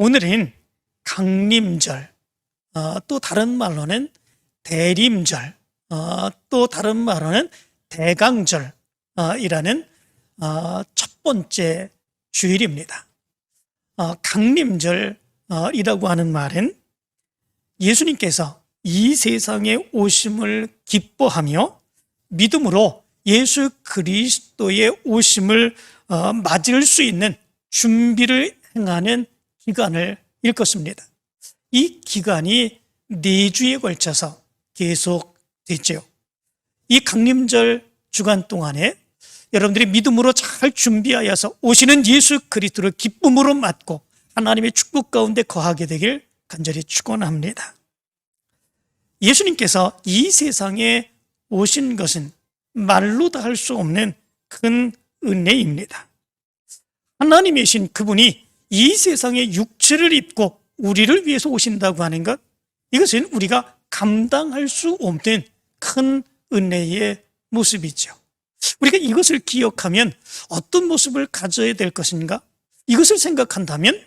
오늘은 강림절, 또 다른 말로는 대림절, 또 다른 말로는 대강절이라는 첫 번째 주일입니다. 강림절이라고 하는 말은 예수님께서 이 세상에 오심을 기뻐하며 믿음으로 예수 그리스도의 오심을 맞을 수 있는 준비를 행하는 기간을 일컫습니다. 이 기간이 4주에 걸쳐서 계속됐죠. 이 강림절 주간 동안에 여러분들이 믿음으로 잘 준비하여서 오시는 예수 그리스도를 기쁨으로 맞고 하나님의 축복 가운데 거하게 되길 간절히 축원합니다. 예수님께서 이 세상에 오신 것은 말로 다 할 수 없는 큰 은혜입니다. 하나님이신 그분이 이 세상에 육체를 입고 우리를 위해서 오신다고 하는 것, 이것은 우리가 감당할 수 없는 큰 은혜의 모습이죠. 우리가 이것을 기억하면 어떤 모습을 가져야 될 것인가? 이것을 생각한다면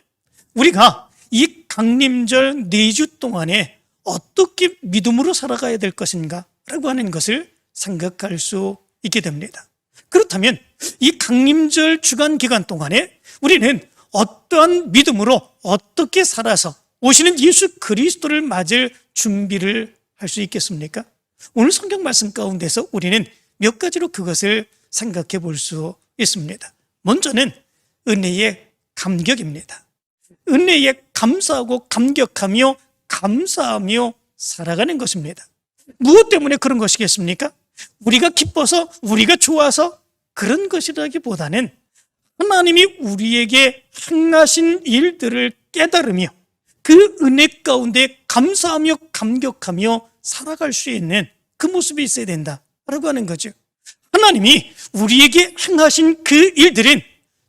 우리가 이 강림절 4주 동안에 어떻게 믿음으로 살아가야 될 것인가? 라고 하는 것을 생각할 수 있게 됩니다. 그렇다면 이 강림절 주간 기간 동안에 우리는 어떠한 믿음으로 어떻게 살아서 오시는 예수 그리스도를 맞을 준비를 할 수 있겠습니까? 오늘 성경 말씀 가운데서 우리는 몇 가지로 그것을 생각해 볼 수 있습니다. 먼저는 은혜의 감격입니다. 은혜에 감사하고 감격하며 감사하며 살아가는 것입니다. 무엇 때문에 그런 것이겠습니까? 우리가 기뻐서, 우리가 좋아서 그런 것이라기보다는 하나님이 우리에게 행하신 일들을 깨달으며 그 은혜 가운데 감사하며 감격하며 살아갈 수 있는 그 모습이 있어야 된다라고 하는 거죠. 하나님이 우리에게 행하신 그 일들은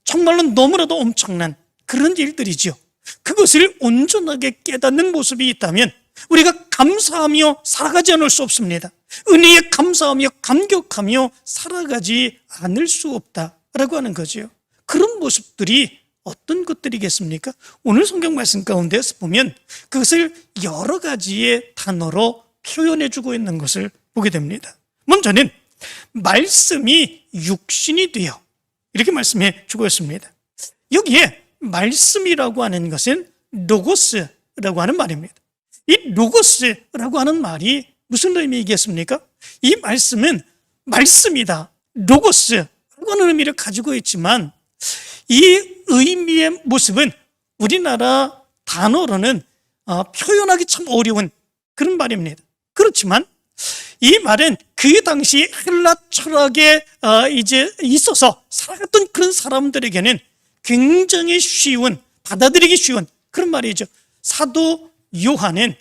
정말로 너무나도 엄청난 그런 일들이죠. 그것을 온전하게 깨닫는 모습이 있다면 우리가 감사하며 살아가지 않을 수 없습니다. 은혜에 감사하며 감격하며 살아가지 않을 수 없다라고 하는 거죠. 그런 모습들이 어떤 것들이겠습니까? 오늘 성경 말씀 가운데서 보면 그것을 여러 가지의 단어로 표현해 주고 있는 것을 보게 됩니다. 먼저는 말씀이 육신이 되어, 이렇게 말씀해 주고 있습니다. 여기에 말씀이라고 하는 것은 로고스라고 하는 말입니다. 이 로고스라고 하는 말이 무슨 의미이겠습니까? 이 말씀은 말씀이다, 로고스라고 하는 의미를 가지고 있지만 이 의미의 모습은 우리나라 단어로는 표현하기 참 어려운 그런 말입니다. 그렇지만 이 말은 그 당시 헬라 철학에 이제 있어서 살아갔던 그런 사람들에게는 굉장히 쉬운, 받아들이기 쉬운 그런 말이죠. 사도 요한은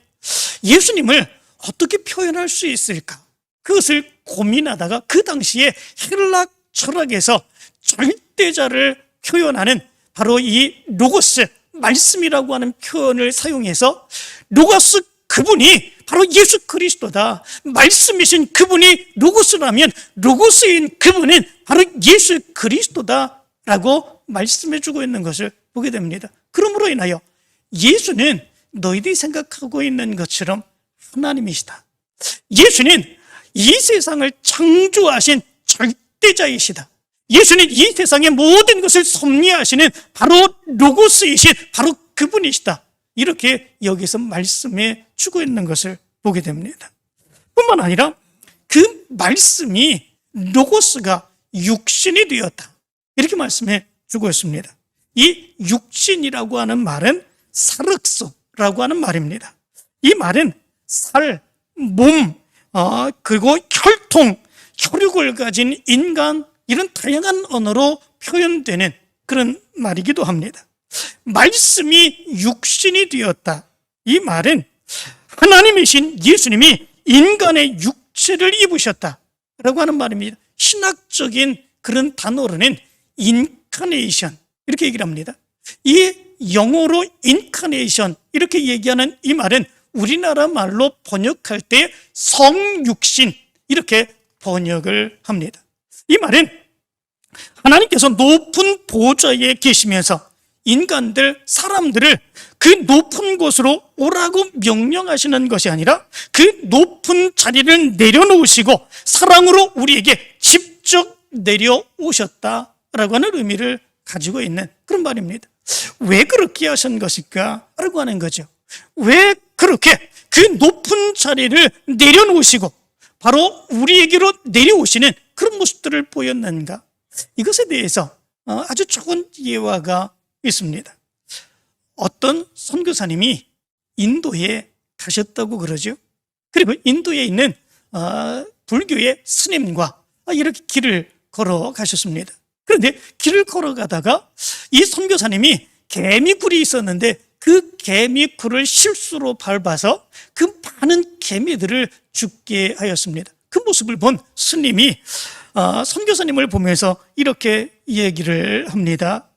예수님을 어떻게 표현할 수 있을까? 그것을 고민하다가 그 당시에 헬라 철학에서 절대자를 표현하는 바로 이 로고스, 말씀이라고 하는 표현을 사용해서 로고스 그분이 바로 예수 그리스도다, 말씀이신 그분이 로고스라면 로고스인 그분은 바로 예수 그리스도다라고 말씀해 주고 있는 것을 보게 됩니다. 그러므로 인하여 예수는 너희들이 생각하고 있는 것처럼 하나님이시다. 예수는 이 세상을 창조하신 절대자이시다. 예수는 이 세상의 모든 것을 섭리하시는 바로 로고스이신 바로 그분이시다. 이렇게 여기서 말씀해 주고 있는 것을 보게 됩니다. 뿐만 아니라 그 말씀이 로고스가 육신이 되었다, 이렇게 말씀해 주고 있습니다. 이 육신이라고 하는 말은 사륵소라고 하는 말입니다. 이 말은 살, 몸, 그리고 혈통, 혈육을 가진 인간, 이런 다양한 언어로 표현되는 그런 말이기도 합니다. 말씀이 육신이 되었다, 이 말은 하나님이신 예수님이 인간의 육체를 입으셨다라고 하는 말입니다. 신학적인 그런 단어로는 인카네이션, 이렇게 얘기를 합니다. 이 영어로 인카네이션 이렇게 얘기하는 이 말은 우리나라 말로 번역할 때 성육신, 이렇게 번역을 합니다. 이 말은 하나님께서 높은 보좌에 계시면서 인간들, 사람들을 그 높은 곳으로 오라고 명령하시는 것이 아니라 그 높은 자리를 내려놓으시고 사랑으로 우리에게 직접 내려오셨다라고 하는 의미를 가지고 있는 그런 말입니다. 왜 그렇게 하신 것일까? 라고 하는 거죠. 왜 그렇게 그 높은 자리를 내려놓으시고 바로 우리에게로 내려오시는 그런 모습들을 보였는가? 이것에 대해서 아주 좋은 예화가 있습니다. 어떤 선교사님이 인도에 가셨다고 그러죠. 그리고 인도에 있는 불교의 스님과 이렇게 길을 걸어가셨습니다. 그런데 길을 걸어가다가 이 선교사님이 개미굴이 있었는데 그 개미굴을 실수로 밟아서 그 많은 개미들을 죽게 하였습니다. 그 모습을 본 스님이 선교사님을 보면서 이렇게 얘기를 합니다.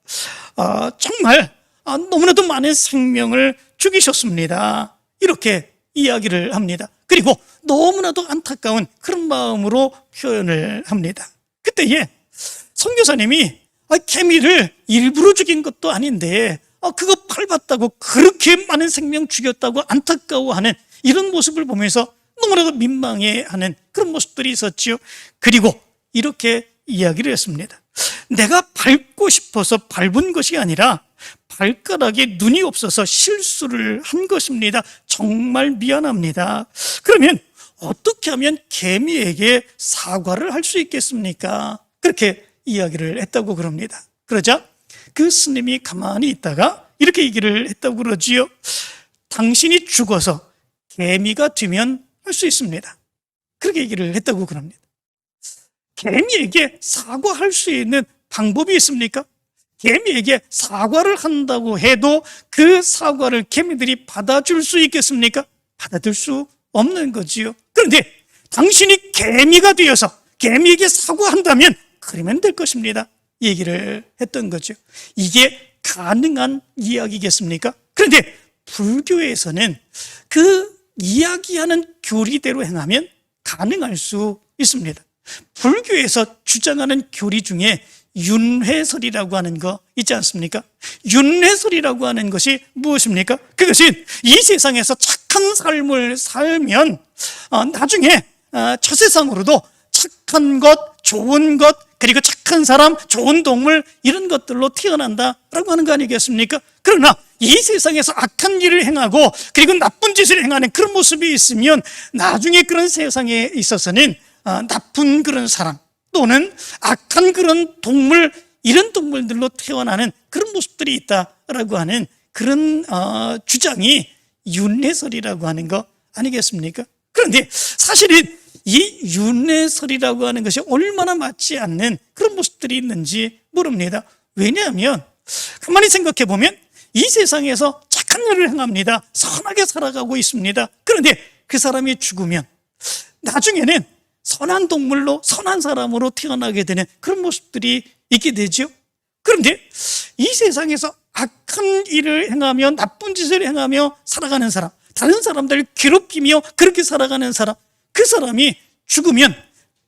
정말 너무나도 많은 생명을 죽이셨습니다. 이렇게 이야기를 합니다. 그리고 너무나도 안타까운 그런 마음으로 표현을 합니다. 그때에 선교사님이 개미를 일부러 죽인 것도 아닌데 그거 밟았다고 그렇게 많은 생명 죽였다고 안타까워하는 이런 모습을 보면서 너무나도 민망해하는 그런 모습들이 있었지요. 그리고 이렇게 이야기를 했습니다. 내가 밟고 싶어서 밟은 것이 아니라 발가락에 눈이 없어서 실수를 한 것입니다. 정말 미안합니다. 그러면 어떻게 하면 개미에게 사과를 할 수 있겠습니까? 그렇게 이야기를 했다고 그럽니다. 그러자 그 스님이 가만히 있다가 이렇게 얘기를 했다고 그러지요. 당신이 죽어서 개미가 되면 할 수 있습니다. 그렇게 얘기를 했다고 그럽니다. 개미에게 사과할 수 있는 방법이 있습니까? 개미에게 사과를 한다고 해도 그 사과를 개미들이 받아줄 수 있겠습니까? 받아들 수 없는 거지요. 그런데 당신이 개미가 되어서 개미에게 사과한다면 그러면 될 것입니다. 얘기를 했던 거죠. 이게 가능한 이야기겠습니까? 그런데 불교에서는 그 이야기하는 교리대로 행하면 가능할 수 있습니다. 불교에서 주장하는 교리 중에 윤회설이라고 하는 거 있지 않습니까? 윤회설이라고 하는 것이 무엇입니까? 그것은 이 세상에서 착한 삶을 살면 나중에 저 세상으로도 착한 것, 좋은 것, 그리고 착한 사람, 좋은 동물 이런 것들로 태어난다라고 하는 거 아니겠습니까? 그러나 이 세상에서 악한 일을 행하고 그리고 나쁜 짓을 행하는 그런 모습이 있으면 나중에 그런 세상에 있어서는 나쁜 그런 사람 또는 악한 그런 동물 이런 동물들로 태어나는 그런 모습들이 있다라고 하는 그런 주장이 윤회설이라고 하는 거 아니겠습니까? 그런데 사실은 이 윤회설이라고 하는 것이 얼마나 맞지 않는 그런 모습들이 있는지 모릅니다. 왜냐하면 가만히 생각해 보면 이 세상에서 착한 일을 행합니다. 선하게 살아가고 있습니다. 그런데 그 사람이 죽으면 나중에는 선한 동물로 선한 사람으로 태어나게 되는 그런 모습들이 있게 되죠. 그런데 이 세상에서 악한 일을 행하며 나쁜 짓을 행하며 살아가는 사람, 다른 사람들을 괴롭히며 그렇게 살아가는 사람, 그 사람이 죽으면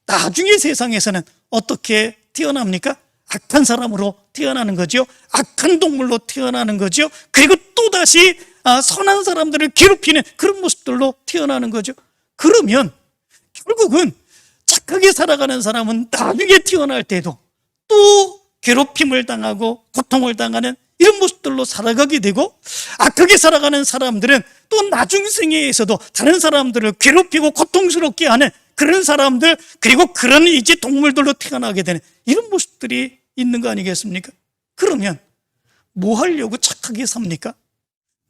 나중에 세상에서는 어떻게 태어납니까? 악한 사람으로 태어나는 거죠. 악한 동물로 태어나는 거죠. 그리고 또다시 선한 사람들을 괴롭히는 그런 모습들로 태어나는 거죠. 그러면 결국은 착하게 살아가는 사람은 나중에 태어날 때도 또 괴롭힘을 당하고 고통을 당하는 이런 모습들로 살아가게 되고, 악하게 살아가는 사람들은 또 나중 생애에서도 다른 사람들을 괴롭히고 고통스럽게 하는 그런 사람들, 그리고 그런 이제 동물들로 태어나게 되는 이런 모습들이 있는 거 아니겠습니까? 그러면 뭐 하려고 착하게 삽니까?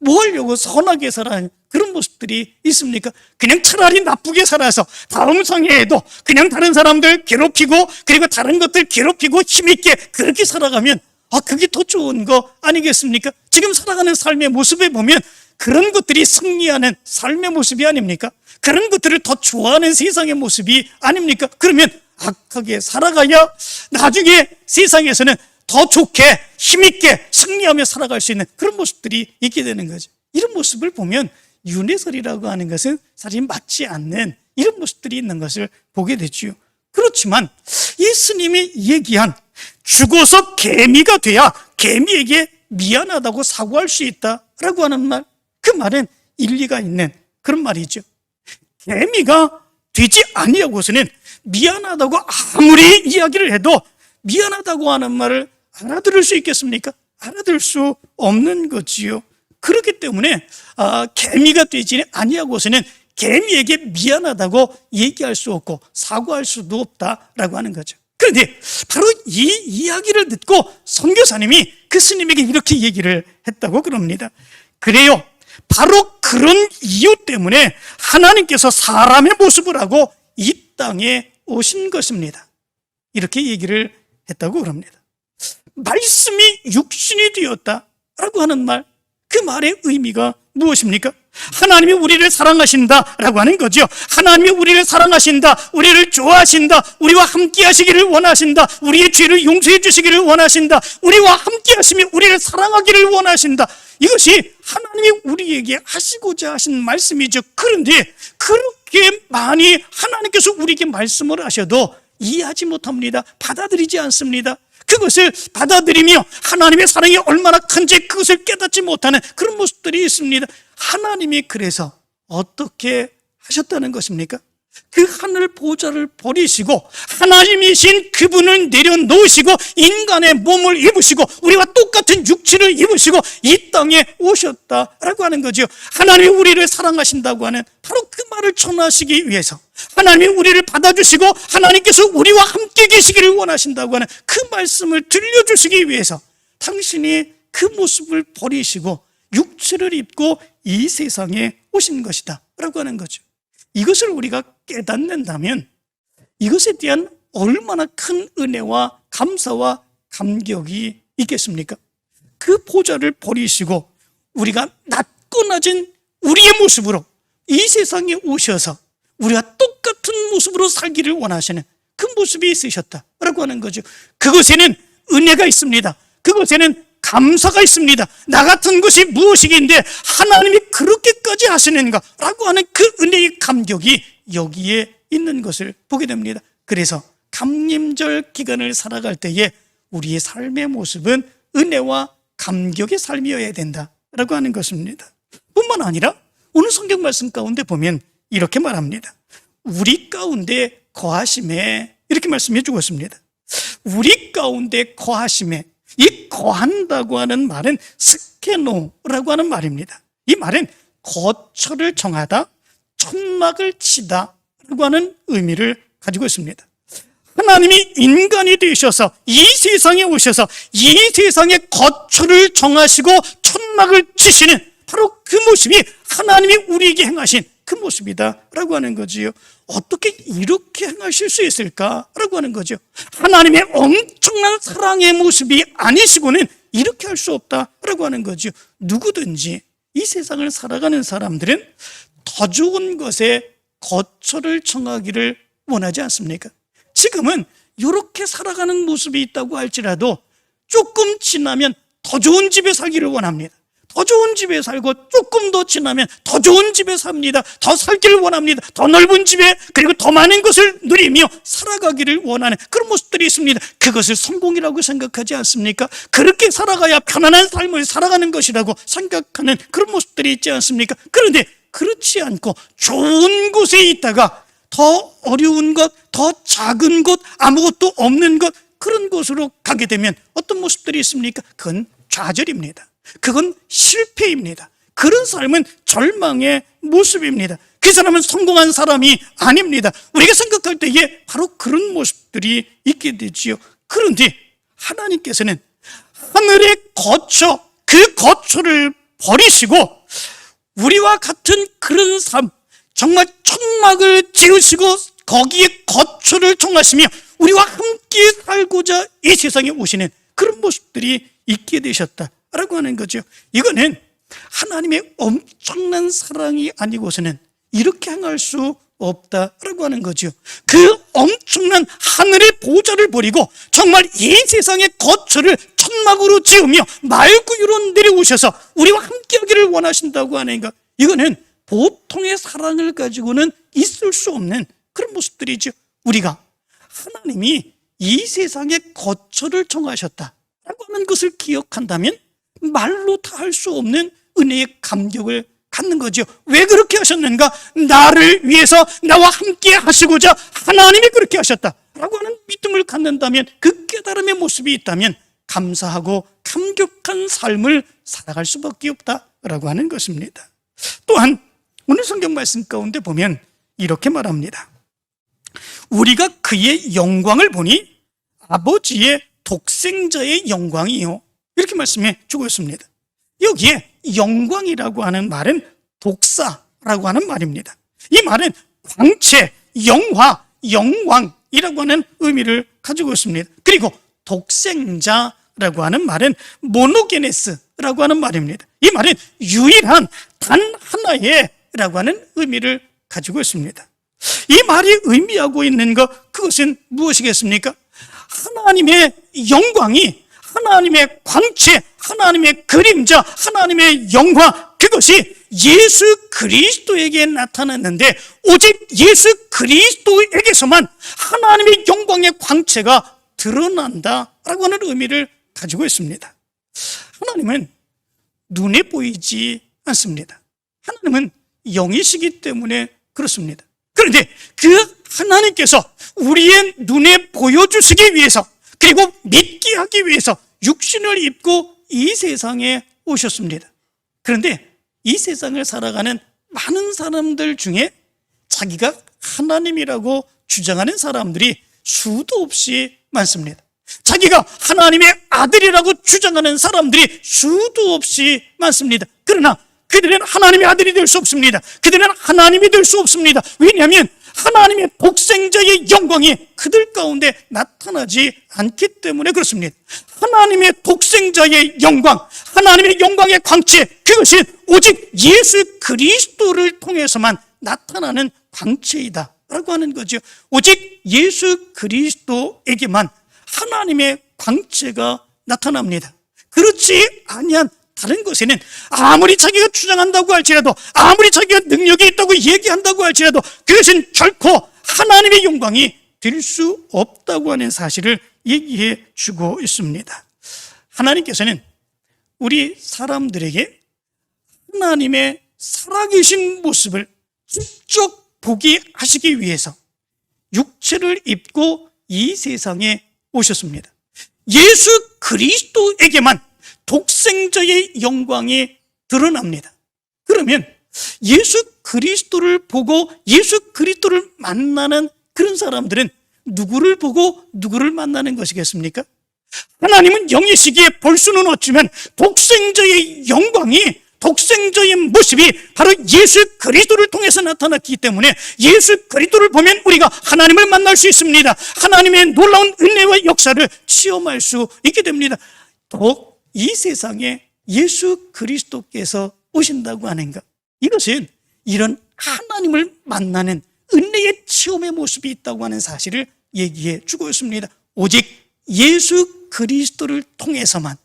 뭐 하려고 선하게 살아가는 그런 모습들이 있습니까? 그냥 차라리 나쁘게 살아서 다음 생애에도 그냥 다른 사람들 괴롭히고 그리고 다른 것들 괴롭히고 힘있게 그렇게 살아가면 그게 더 좋은 거 아니겠습니까? 지금 살아가는 삶의 모습에 보면 그런 것들이 승리하는 삶의 모습이 아닙니까? 그런 것들을 더 좋아하는 세상의 모습이 아닙니까? 그러면 악하게 살아가야 나중에 세상에서는 더 좋게 힘있게 승리하며 살아갈 수 있는 그런 모습들이 있게 되는 거죠. 이런 모습을 보면 윤회설이라고 하는 것은 사실 맞지 않는 이런 모습들이 있는 것을 보게 되지요. 그렇지만 이 스님이 얘기한 죽어서 개미가 돼야 개미에게 미안하다고 사과할 수 있다라고 하는 말, 그 말은 일리가 있는 그런 말이죠. 개미가 되지 아니하고서는 미안하다고 아무리 이야기를 해도 미안하다고 하는 말을 알아들을 수 있겠습니까? 알아들을 수 없는 거지요. 그렇기 때문에 개미가 되지 아니하고서는 개미에게 미안하다고 얘기할 수 없고 사과할 수도 없다라고 하는 거죠. 그런데 바로 이 이야기를 듣고 선교사님이 그 스님에게 이렇게 얘기를 했다고 그럽니다. 그래요, 바로 그런 이유 때문에 하나님께서 사람의 모습을 하고 이 땅에 오신 것입니다. 이렇게 얘기를 했다고 그럽니다. 말씀이 육신이 되었다라고 하는 말, 그 말의 의미가 무엇입니까? 하나님이 우리를 사랑하신다라고 하는 거죠. 하나님이 우리를 사랑하신다, 우리를 좋아하신다, 우리와 함께 하시기를 원하신다, 우리의 죄를 용서해 주시기를 원하신다, 우리와 함께 하시며 우리를 사랑하기를 원하신다. 이것이 하나님이 우리에게 하시고자 하신 말씀이죠. 그런데 그렇게 많이 하나님께서 우리에게 말씀을 하셔도 이해하지 못합니다. 받아들이지 않습니다. 그것을 받아들이며 하나님의 사랑이 얼마나 큰지 그것을 깨닫지 못하는 그런 모습들이 있습니다. 하나님이 그래서 어떻게 하셨다는 것입니까? 그 하늘 보좌를 버리시고 하나님이신 그분을 내려놓으시고 인간의 몸을 입으시고 우리와 똑같은 육체를 입으시고 이 땅에 오셨다라고 하는 거죠. 하나님이 우리를 사랑하신다고 하는 바로 그 말을 전하시기 위해서, 하나님이 우리를 받아주시고 하나님께서 우리와 함께 계시기를 원하신다고 하는 그 말씀을 들려주시기 위해서 당신이 그 모습을 버리시고 육체를 입고 이 세상에 오신 것이다 라고 하는 거죠. 이것을 우리가 깨닫는다면 이것에 대한 얼마나 큰 은혜와 감사와 감격이 있겠습니까? 그 보좌를 버리시고 우리가 낮고 낮은 우리의 모습으로 이 세상에 오셔서 우리와 똑같은 모습으로 살기를 원하시는 그 모습이 있으셨다라고 하는 거죠. 그것에는 은혜가 있습니다. 그것에는 감사가 있습니다. 나 같은 것이 무엇이긴데 하나님이 그렇게까지 하시는가라고 하는 그 은혜의 감격이 여기에 있는 것을 보게 됩니다. 그래서 감림절 기간을 살아갈 때에 우리의 삶의 모습은 은혜와 감격의 삶이어야 된다라고 하는 것입니다. 뿐만 아니라 오늘 성경 말씀 가운데 보면 이렇게 말합니다. 우리 가운데 거하심에, 이렇게 말씀해 주고 있습니다. 우리 가운데 거하심에, 이 거한다고 하는 말은 스케노라고 하는 말입니다. 이 말은 거처를 정하다, 천막을 치다 라고 하는 의미를 가지고 있습니다. 하나님이 인간이 되셔서 이 세상에 오셔서 이 세상의 거처를 정하시고 천막을 치시는 바로 그 모습이 하나님이 우리에게 행하신 그 모습이다라고 하는 거지요. 어떻게 이렇게 행하실 수 있을까라고 하는 거죠. 하나님의 엄청난 사랑의 모습이 아니시고는 이렇게 할 수 없다라고 하는 거죠. 누구든지 이 세상을 살아가는 사람들은 더 좋은 것에 거처를 정하기를 원하지 않습니까? 지금은 이렇게 살아가는 모습이 있다고 할지라도 조금 지나면 더 좋은 집에 살기를 원합니다. 더 좋은 집에 살고 조금 더 지나면 더 좋은 집에 삽니다. 더 살기를 원합니다. 더 넓은 집에, 그리고 더 많은 것을 누리며 살아가기를 원하는 그런 모습들이 있습니다. 그것을 성공이라고 생각하지 않습니까? 그렇게 살아가야 편안한 삶을 살아가는 것이라고 생각하는 그런 모습들이 있지 않습니까? 그런데 그렇지 않고 좋은 곳에 있다가 더 어려운 것, 더 작은 곳, 아무것도 없는 것, 그런 곳으로 가게 되면 어떤 모습들이 있습니까? 그건 좌절입니다. 그건 실패입니다. 그런 삶은 절망의 모습입니다. 그 사람은 성공한 사람이 아닙니다. 우리가 생각할 때에 바로 그런 모습들이 있게 되지요. 그런데 하나님께서는 하늘의 거처, 그 거처를 버리시고 우리와 같은 그런 삶, 정말 천막을 지으시고 거기에 거처를 정하시며 우리와 함께 살고자 이 세상에 오시는 그런 모습들이 있게 되셨다라고 하는 거죠. 이거는 하나님의 엄청난 사랑이 아니고서는 이렇게 행할 수 없다라고 하는 거죠. 그 엄청난 하늘의 보좌를 버리고 정말 이 세상의 거처를 천막으로 지으며 말구유로 내려오셔서 우리와 함께하기를 원하신다고 하는 것, 이거는 보통의 사랑을 가지고는 있을 수 없는 그런 모습들이죠. 우리가 하나님이 이 세상의 거처를 정하셨다라고 하는 것을 기억한다면 말로 다 할 수 없는 은혜의 감격을 갖는 거죠. 왜 그렇게 하셨는가? 나를 위해서 나와 함께 하시고자 하나님이 그렇게 하셨다라고 하는 믿음을 갖는다면, 그 깨달음의 모습이 있다면 감사하고 감격한 삶을 살아갈 수밖에 없다라고 하는 것입니다. 또한 오늘 성경 말씀 가운데 보면 이렇게 말합니다. 우리가 그의 영광을 보니 아버지의 독생자의 영광이요, 이렇게 말씀해 주고 있습니다. 여기에 영광이라고 하는 말은 독사라고 하는 말입니다. 이 말은 광채, 영화, 영광이라고 하는 의미를 가지고 있습니다. 그리고 독생자라고 하는 말은 모노게네스라고 하는 말입니다. 이 말은 유일한 단 하나의 라고 하는 의미를 가지고 있습니다. 이 말이 의미하고 있는 것, 그것은 무엇이겠습니까? 하나님의 영광이, 하나님의 광채, 하나님의 그림자, 하나님의 영광, 그것이 예수 그리스도에게 나타났는데 오직 예수 그리스도에게서만 하나님의 영광의 광채가 드러난다라고 하는 의미를 가지고 있습니다. 하나님은 눈에 보이지 않습니다. 하나님은 영이시기 때문에 그렇습니다. 그런데 그 하나님께서 우리의 눈에 보여주시기 위해서, 그리고 믿게 하기 위해서 육신을 입고 이 세상에 오셨습니다. 그런데 이 세상을 살아가는 많은 사람들 중에 자기가 하나님이라고 주장하는 사람들이 수도 없이 많습니다. 자기가 하나님의 아들이라고 주장하는 사람들이 수도 없이 많습니다. 그러나 그들은 하나님의 아들이 될 수 없습니다. 그들은 하나님이 될 수 없습니다. 왜냐하면 하나님의 독생자의 영광이 그들 가운데 나타나지 않기 때문에 그렇습니다. 하나님의 독생자의 영광, 하나님의 영광의 광채, 그것이 오직 예수 그리스도를 통해서만 나타나는 광채이다 라고 하는 거죠. 오직 예수 그리스도에게만 하나님의 광채가 나타납니다. 그렇지 아니한 다른 것에는 아무리 자기가 주장한다고 할지라도, 아무리 자기가 능력이 있다고 얘기한다고 할지라도 그것은 결코 하나님의 영광이 될 수 없다고 하는 사실을 얘기해 주고 있습니다. 하나님께서는 우리 사람들에게 하나님의 살아계신 모습을 직접 보게 하시기 위해서 육체를 입고 이 세상에 오셨습니다. 예수 그리스도에게만 독생자의 영광이 드러납니다. 그러면 예수 그리스도를 보고 예수 그리스도를 만나는 그런 사람들은 누구를 보고 누구를 만나는 것이겠습니까? 하나님은 영이시기에 볼 수는 없지만 독생자의 영광이, 독생자의 모습이 바로 예수 그리스도를 통해서 나타났기 때문에 예수 그리스도를 보면 우리가 하나님을 만날 수 있습니다. 하나님의 놀라운 은혜와 역사를 체험할 수 있게 됩니다. 또 이 세상에 예수 그리스도께서 오신다고 하는 것, 이것은 이런 하나님을 만나는 은혜의 체험의 모습이 있다고 하는 사실을 얘기해 주고 있습니다. 오직 예수 그리스도를 통해서만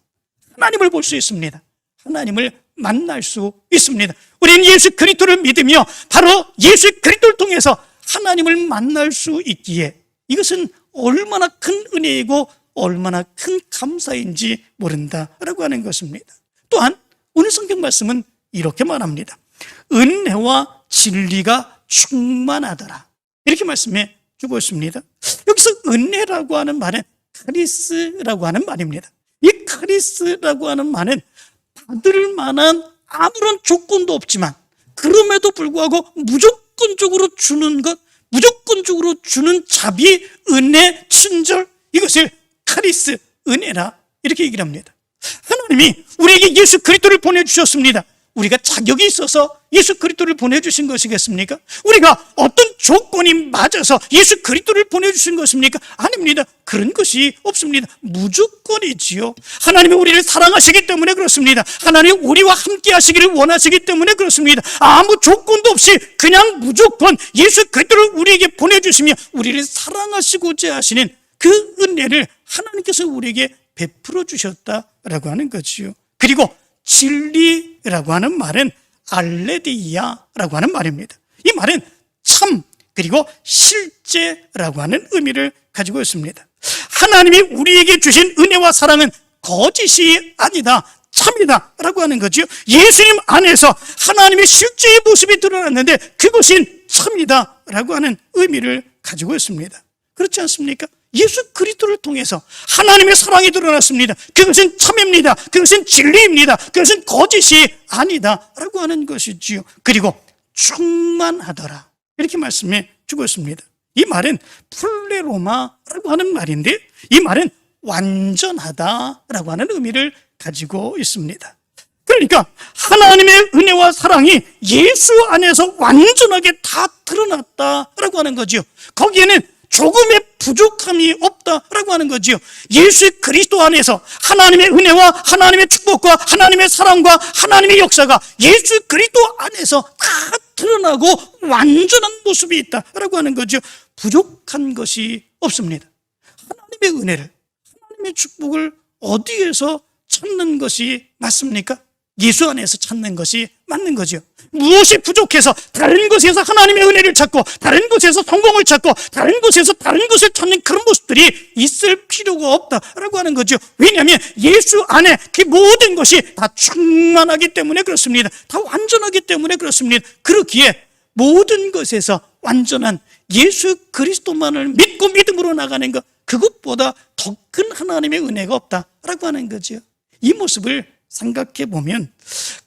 하나님을 볼 수 있습니다. 하나님을 만날 수 있습니다. 우리는 예수 그리스도를 믿으며 바로 예수 그리스도를 통해서 하나님을 만날 수 있기에 이것은 얼마나 큰 은혜이고 얼마나 큰 감사인지 모른다라고 하는 것입니다. 또한 오늘 성경 말씀은 이렇게 말합니다. 은혜와 진리가 충만하더라, 이렇게 말씀해 주고 있습니다. 여기서 은혜라고 하는 말은 카리스라고 하는 말입니다. 이 카리스라고 하는 말은 받을 만한 아무런 조건도 없지만 그럼에도 불구하고 무조건적으로 주는 것, 무조건적으로 주는 자비, 은혜, 친절, 이것을 카리스, 은혜라 이렇게 얘기를 합니다. 하나님이 우리에게 예수 그리스도를 보내주셨습니다. 우리가 자격이 있어서 예수 그리스도를 보내주신 것이겠습니까? 우리가 어떤 조건이 맞아서 예수 그리스도를 보내주신 것입니까? 아닙니다. 그런 것이 없습니다. 무조건이지요. 하나님이 우리를 사랑하시기 때문에 그렇습니다. 하나님이 우리와 함께 하시기를 원하시기 때문에 그렇습니다. 아무 조건도 없이 그냥 무조건 예수 그리스도를 우리에게 보내주시며 우리를 사랑하시고자 하시는 그 은혜를 하나님께서 우리에게 베풀어 주셨다라고 하는 거지요. 그리고 진리라고 하는 말은 알레디아라고 하는 말입니다. 이 말은 참, 그리고 실제라고 하는 의미를 가지고 있습니다. 하나님이 우리에게 주신 은혜와 사랑은 거짓이 아니다, 참이다 라고 하는 거죠. 예수님 안에서 하나님의 실제의 모습이 드러났는데 그것이 참이다 라고 하는 의미를 가지고 있습니다. 그렇지 않습니까? 예수 그리스도를 통해서 하나님의 사랑이 드러났습니다. 그것은 참입니다. 그것은 진리입니다. 그것은 거짓이 아니다 라고 하는 것이지요. 그리고 충만하더라 이렇게 말씀해 주고 있습니다. 이 말은 플레로마라고 하는 말인데 이 말은 완전하다라고 하는 의미를 가지고 있습니다. 그러니까 하나님의 은혜와 사랑이 예수 안에서 완전하게 다 드러났다라고 하는 거죠. 거기에는 조금의 부족함이 없다라고 하는 거지요. 예수 그리스도 안에서 하나님의 은혜와 하나님의 축복과 하나님의 사랑과 하나님의 역사가 예수 그리스도 안에서 다 드러나고 완전한 모습이 있다라고 하는 거죠. 부족한 것이 없습니다. 하나님의 은혜를, 하나님의 축복을 어디에서 찾는 것이 맞습니까? 예수 안에서 찾는 것이 맞는 거죠. 무엇이 부족해서 다른 곳에서 하나님의 은혜를 찾고 다른 곳에서 성공을 찾고 다른 곳에서 다른 것을 찾는 그런 모습들이 있을 필요가 없다라고 하는 거죠. 왜냐하면 예수 안에 그 모든 것이 다 충만하기 때문에 그렇습니다. 다 완전하기 때문에 그렇습니다. 그렇기에 모든 것에서 완전한 예수 그리스도만을 믿고 믿음으로 나가는 것, 그것보다 더 큰 하나님의 은혜가 없다라고 하는 거죠. 이 모습을 생각해 보면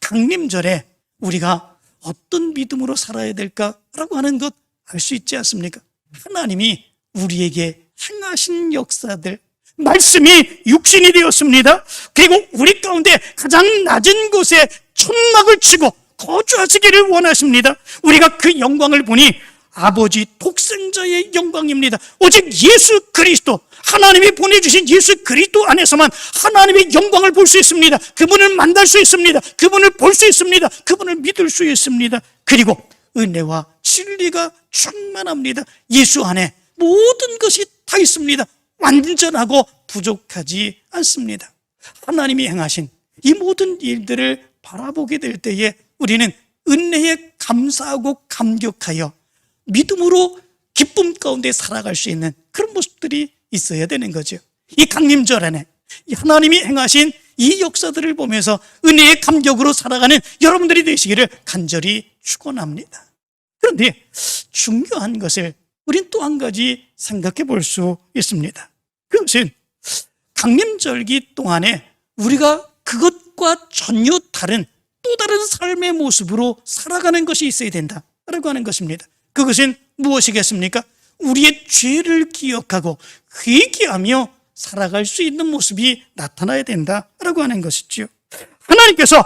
강림절에 우리가 어떤 믿음으로 살아야 될까라고 하는 것 알 수 있지 않습니까? 하나님이 우리에게 행하신 역사들, 말씀이 육신이 되었습니다. 그리고 우리 가운데 가장 낮은 곳에 천막을 치고 거주하시기를 원하십니다. 우리가 그 영광을 보니 아버지 독생자의 영광입니다. 오직 예수 그리스도, 하나님이 보내주신 예수 그리스도 안에서만 하나님의 영광을 볼 수 있습니다. 그분을 만날 수 있습니다. 그분을 볼 수 있습니다. 그분을 믿을 수 있습니다. 그리고 은혜와 진리가 충만합니다. 예수 안에 모든 것이 다 있습니다. 완전하고 부족하지 않습니다. 하나님이 행하신 이 모든 일들을 바라보게 될 때에 우리는 은혜에 감사하고 감격하여 믿음으로 기쁨 가운데 살아갈 수 있는 그런 모습들이 있어야 되는 거죠. 이 강림절 안에 하나님이 행하신 이 역사들을 보면서 은혜의 감격으로 살아가는 여러분들이 되시기를 간절히 축원합니다. 그런데 중요한 것을 우린 또 한 가지 생각해 볼 수 있습니다. 그것은 강림절기 동안에 우리가 그것과 전혀 다른 또 다른 삶의 모습으로 살아가는 것이 있어야 된다라고 하는 것입니다. 그것은 무엇이겠습니까? 우리의 죄를 기억하고 회개하며 살아갈 수 있는 모습이 나타나야 된다라고 하는 것이죠. 하나님께서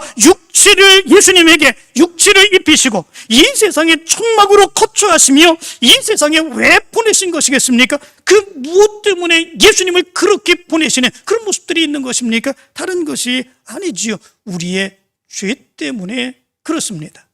예수님에게 육체를 입히시고 이 세상에 천막으로 거처하시며 이 세상에 왜 보내신 것이겠습니까? 그 무엇 때문에 예수님을 그렇게 보내시는 그런 모습들이 있는 것입니까? 다른 것이 아니지요. 우리의 죄 때문에 그렇습니다.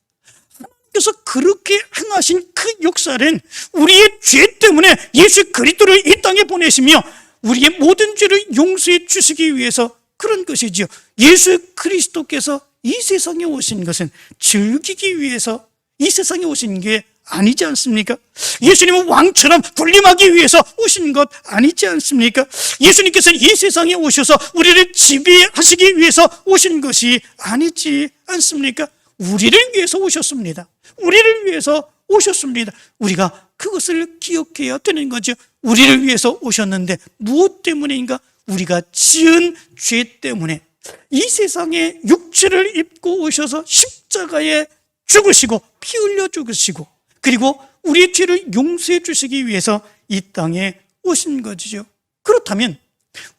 하나님께서 그렇게 행하신 그 역사는 우리의 죄 때문에 예수 그리스도를 이 땅에 보내시며 우리의 모든 죄를 용서해 주시기 위해서 그런 것이지요. 예수 그리스도께서 이 세상에 오신 것은 즐기기 위해서 이 세상에 오신 게 아니지 않습니까? 예수님은 왕처럼 군림하기 위해서 오신 것 아니지 않습니까? 예수님께서는 이 세상에 오셔서 우리를 지배하시기 위해서 오신 것이 아니지 않습니까? 우리를 위해서 오셨습니다. 우리를 위해서 오셨습니다. 우리가 그것을 기억해야 되는 거죠. 우리를 위해서 오셨는데 무엇 때문인가? 우리가 지은 죄 때문에 이 세상에 육체를 입고 오셔서 십자가에 죽으시고 피 흘려 죽으시고 그리고 우리의 죄를 용서해 주시기 위해서 이 땅에 오신 거죠. 그렇다면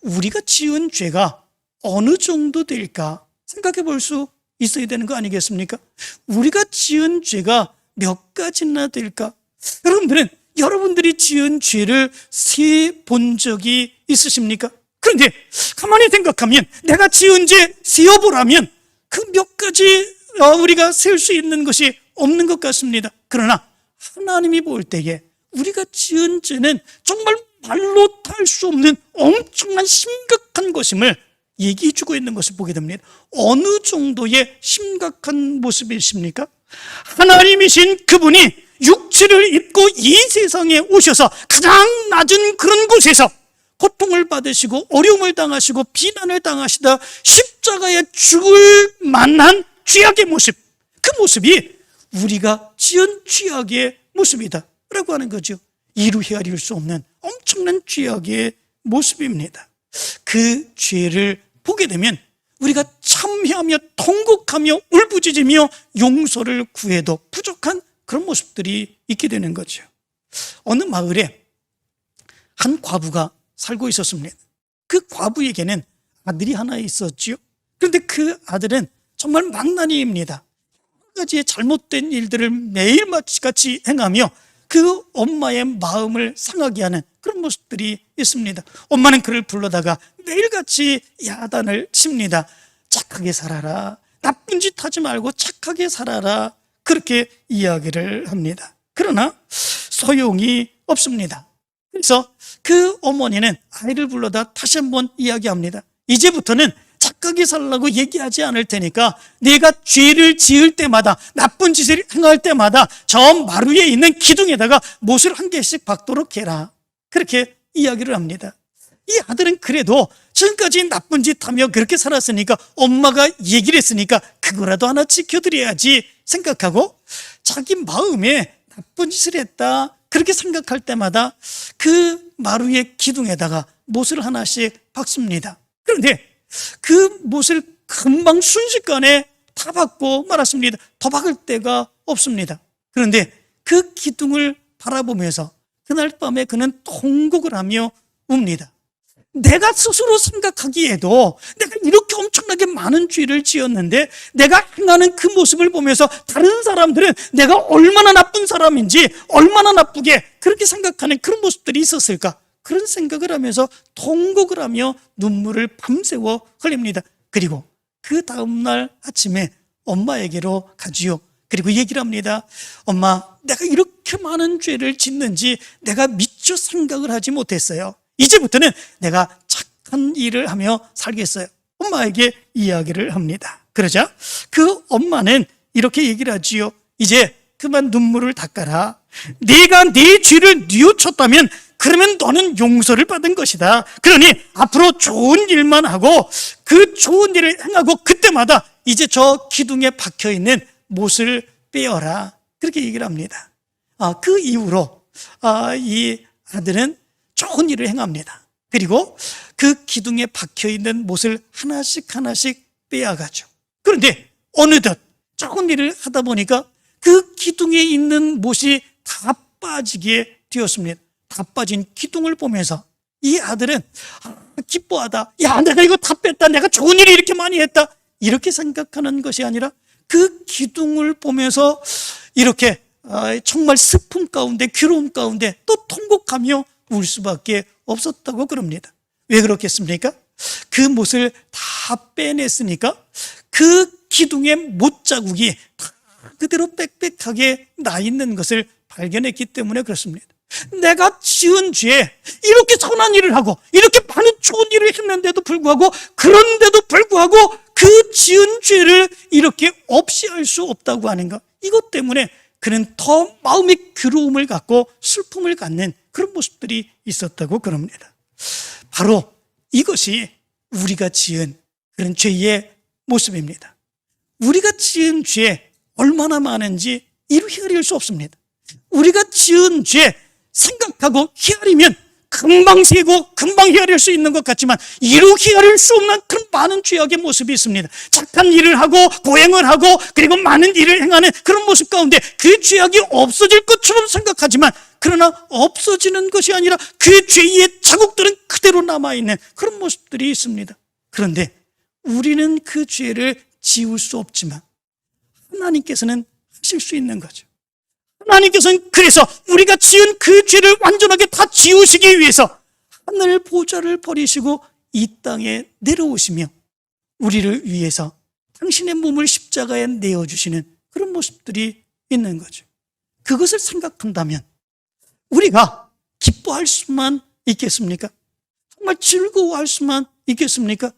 우리가 지은 죄가 어느 정도 될까 생각해 볼 수 있어야 되는 거 아니겠습니까? 우리가 지은 죄가 몇 가지나 될까? 여러분들이 지은 죄를 세 본 적이 있으십니까? 그런데 가만히 생각하면 내가 지은 죄 세어보라면 그 몇 가지 우리가 세울 수 있는 것이 없는 것 같습니다. 그러나 하나님이 볼 때에 우리가 지은 죄는 정말 말로 다 할 수 없는 엄청난 심각한 것임을 얘기해 주고 있는 것을 보게 됩니다. 어느 정도의 심각한 모습이십니까? 하나님이신 그분이 육체를 입고 이 세상에 오셔서 가장 낮은 그런 곳에서 고통을 받으시고 어려움을 당하시고 비난을 당하시다 십자가에 죽을 만한 죄악의 모습, 그 모습이 우리가 지은 죄악의 모습이다 라고 하는 거죠. 이루 헤아릴 수 없는 엄청난 죄악의 모습입니다. 그 죄를 보게 되면 우리가 참회하며 통곡하며 울부짖으며 용서를 구해도 부족한 그런 모습들이 있게 되는 거죠. 어느 마을에 한 과부가 살고 있었습니다. 그 과부에게는 아들이 하나 있었지요. 그런데 그 아들은 정말 망나니입니다. 여러 가지의 잘못된 일들을 매일같이 행하며 그 엄마의 마음을 상하게 하는 그런 모습들이 있습니다. 엄마는 그를 불러다가 매일같이 야단을 칩니다. 착하게 살아라, 나쁜 짓 하지 말고 착하게 살아라, 그렇게 이야기를 합니다. 그러나 소용이 없습니다. 그래서 그 어머니는 아이를 불러다 다시 한번 이야기합니다. 이제부터는 착하게 살라고 얘기하지 않을 테니까 내가 죄를 지을 때마다, 나쁜 짓을 행할 때마다 저 마루에 있는 기둥에다가 못을 한 개씩 박도록 해라, 그렇게 이야기를 합니다. 이 아들은 그래도 지금까지 나쁜 짓 하며 그렇게 살았으니까, 엄마가 얘기를 했으니까 그거라도 하나 지켜드려야지 생각하고 자기 마음에 나쁜 짓을 했다 그렇게 생각할 때마다 그 마루의 기둥에다가 못을 하나씩 박습니다. 그런데 그 못을 금방 순식간에 다 박고 말았습니다. 더 박을 데가 없습니다. 그런데 그 기둥을 바라보면서 그날 밤에 그는 통곡을 하며 웁니다. 내가 스스로 생각하기에도 내가 이렇게 엄청나게 많은 죄를 지었는데 내가 행하는 그 모습을 보면서 다른 사람들은 내가 얼마나 나쁜 사람인지, 얼마나 나쁘게 그렇게 생각하는 그런 모습들이 있었을까, 그런 생각을 하면서 통곡을 하며 눈물을 밤새워 흘립니다. 그리고 그 다음날 아침에 엄마에게로 가지요. 그리고 얘기를 합니다. 엄마, 내가 이렇게 많은 죄를 짓는지 내가 미처 생각을 하지 못했어요. 이제부터는 내가 착한 일을 하며 살겠어요. 엄마에게 이야기를 합니다. 그러자 그 엄마는 이렇게 얘기를 하지요. 이제 그만 눈물을 닦아라. 네가 네 죄를 뉘우쳤다면 그러면 너는 용서를 받은 것이다. 그러니 앞으로 좋은 일만 하고 그 좋은 일을 행하고 그때마다 이제 저 기둥에 박혀있는 못을 빼어라, 그렇게 얘기를 합니다. 그 이후로 이 아들은 좋은 일을 행합니다. 그리고 그 기둥에 박혀있는 못을 하나씩 하나씩 빼앗가죠. 그런데 어느덧 좋은 일을 하다 보니까 그 기둥에 있는 못이 다 빠지게 되었습니다. 다 빠진 기둥을 보면서 이 아들은 기뻐하다. 야, 내가 이거 다 뺐다, 내가 좋은 일을 이렇게 많이 했다, 이렇게 생각하는 것이 아니라 그 기둥을 보면서 이렇게 정말 슬픔 가운데, 괴로움 가운데 또 통곡하며 울 수밖에 없었다고 그럽니다. 왜 그렇겠습니까? 그 못을 다 빼냈으니까 그 기둥의 못자국이 다 그대로 빽빽하게 나 있는 것을 발견했기 때문에 그렇습니다. 내가 지은 죄, 이렇게 선한 일을 하고 이렇게 많은 좋은 일을 했는데도 불구하고, 그런데도 불구하고 그 지은 죄를 이렇게 없이 할 수 없다고 하는 것, 이것 때문에 그는 더 마음의 괴로움을 갖고 슬픔을 갖는 그런 모습들이 있었다고 그럽니다. 바로 이것이 우리가 지은 그런 죄의 모습입니다. 우리가 지은 죄 얼마나 많은지 이루 헤아릴 수 없습니다. 우리가 지은 죄 생각하고 헤아리면 금방 세고 금방 헤아릴 수 있는 것 같지만 이루 헤아릴 수 없는 그런 많은 죄악의 모습이 있습니다. 착한 일을 하고 고행을 하고 그리고 많은 일을 행하는 그런 모습 가운데 그 죄악이 없어질 것처럼 생각하지만, 그러나 없어지는 것이 아니라 그 죄의 자국들은 그대로 남아있는 그런 모습들이 있습니다. 그런데 우리는 그 죄를 지울 수 없지만 하나님께서는 하실 수 있는 거죠. 하나님께서는 그래서 우리가 지은 그 죄를 완전하게 다 지우시기 위해서 하늘 보좌를 버리시고 이 땅에 내려오시며 우리를 위해서 당신의 몸을 십자가에 내어주시는 그런 모습들이 있는 거죠. 그것을 생각한다면 우리가 기뻐할 수만 있겠습니까? 정말 즐거워할 수만 있겠습니까?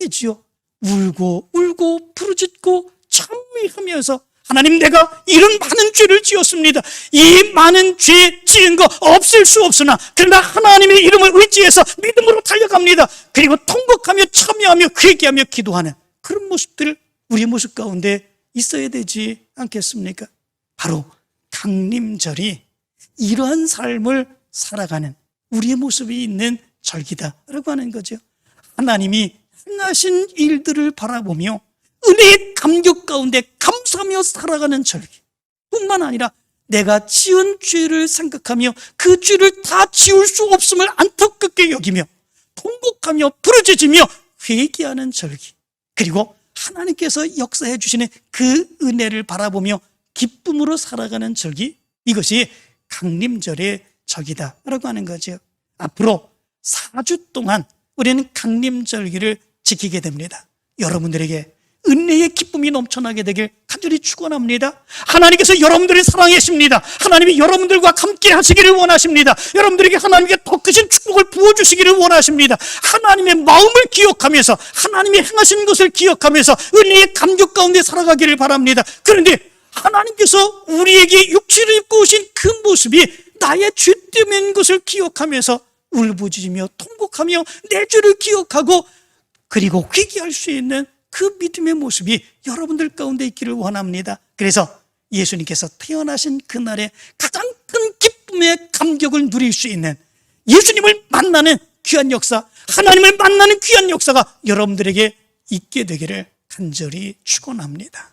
아니지요. 울고 울고 부르짖고 찬미하면서 하나님, 내가 이런 많은 죄를 지었습니다. 이 많은 죄 지은 거 없앨 수 없으나 그러나 하나님의 이름을 의지해서 믿음으로 달려갑니다. 그리고 통곡하며 참여하며 회개하며 기도하는 그런 모습들 우리의 모습 가운데 있어야 되지 않겠습니까? 바로 강림절이 이러한 삶을 살아가는 우리의 모습이 있는 절기다라고 하는 거죠. 하나님이 행하신 일들을 바라보며 은혜의 감격 가운데 감사하며 살아가는 절기, 뿐만 아니라 내가 지은 죄를 생각하며 그 죄를 다 지울 수 없음을 안타깝게 여기며 통곡하며 부르짖으며 회개하는 절기, 그리고 하나님께서 역사해 주시는 그 은혜를 바라보며 기쁨으로 살아가는 절기, 이것이 강림절의 절기다라고 하는 거죠. 앞으로 4주 동안 우리는 강림절기를 지키게 됩니다. 여러분들에게 은혜의 기쁨이 넘쳐나게 되길 간절히 축원합니다. 하나님께서 여러분들을 사랑하십니다. 하나님이 여러분들과 함께 하시기를 원하십니다. 여러분들에게 하나님께 더 크신 축복을 부어주시기를 원하십니다. 하나님의 마음을 기억하면서 하나님이 행하신 것을 기억하면서 은혜의 감격 가운데 살아가기를 바랍니다. 그런데 하나님께서 우리에게 육체를 입고 오신 그 모습이 나의 죄 때문인 것을 기억하면서 울부짖으며 통곡하며 내 죄를 기억하고 그리고 회개할 수 있는 그 믿음의 모습이 여러분들 가운데 있기를 원합니다. 그래서 예수님께서 태어나신 그날에 가장 큰 기쁨의 감격을 누릴 수 있는 예수님을 만나는 귀한 역사, 하나님을 만나는 귀한 역사가 여러분들에게 있게 되기를 간절히 축원합니다.